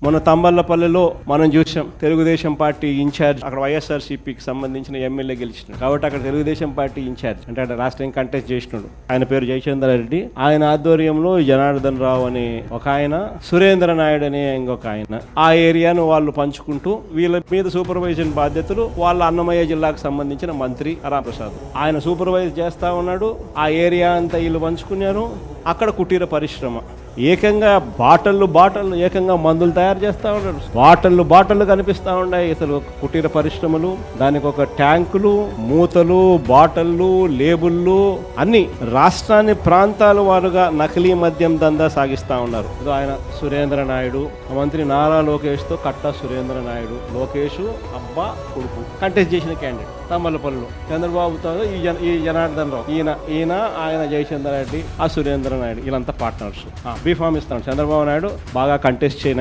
మన తంబళ్లపల్లిలో మనం చూసాం తెలుగుదేశం పార్టీ ఇన్ఛార్జ్ అక్కడ వైఎస్ఆర్సీపీకి సంబంధించిన ఎమ్మెల్యే గెలిచినాడు కాబట్టి అక్కడ తెలుగుదేశం పార్టీ ఇన్ఛార్జ్ అంటే అక్కడ రాష్ట్రం కంటెస్ట్ చేసినాడు. ఆయన పేరు జయచంద్ర రెడ్డి. ఆయన ఆధ్వర్యంలో జనార్దన్ రావు అనే ఒక ఆయన, సురేంద్ర నాయుడు అనే ఇంకొక ఆయన ఆ ఏరియాను వాళ్ళు పంచుకుంటూ వీళ్ళ మీద సూపర్వైజన్ బాధ్యతలు వాళ్ళ అన్నమయ్య జిల్లాకు సంబంధించిన మంత్రి రామప్రసాద్ ఆయన సూపర్వైజ్ చేస్తా ఉన్నాడు. ఆ ఏరియా అంతా వీళ్ళు పంచుకున్నారు. అక్కడ కుటీర పరిశ్రమ ఏకంగా బాటళ్ళు ఏకంగా మందులు తయారు చేస్తూ ఉంటాడు. బాటళ్ళు కనిపిస్తూ ఉన్నాయి. అసలు కుటీర పరిశ్రమలు, దానికి ఒక ట్యాంకులు, మూతలు, బాటళ్ళు, లేబుళ్ళు అన్ని రాష్ట్రాన్ని ప్రాంతాల వారుగా నకిలీ మద్యం దందా సాగిస్తూ ఉన్నారు. ఆయన సురేంద్ర నాయుడు, మంత్రి నారా లోకేష్తో కట్టా సురేంద్ర నాయుడు, లోకేష్ అబ్బా కొడుకు కంటెస్ట్ చేసిన క్యాండిడేట్ తమ్మలపల్లిలో. చంద్రబాబుతో ఈ జనార్దన్ రావు, ఈయన ఆయన జయచంద్ర రెడ్డి, ఆ సురేంద్ర నాయుడు వీళ్ళంతా పార్ట్నర్స్. బీఫామ్ ఇస్తాడు చంద్రబాబు నాయుడు బాగా కంటెస్ట్ చేయని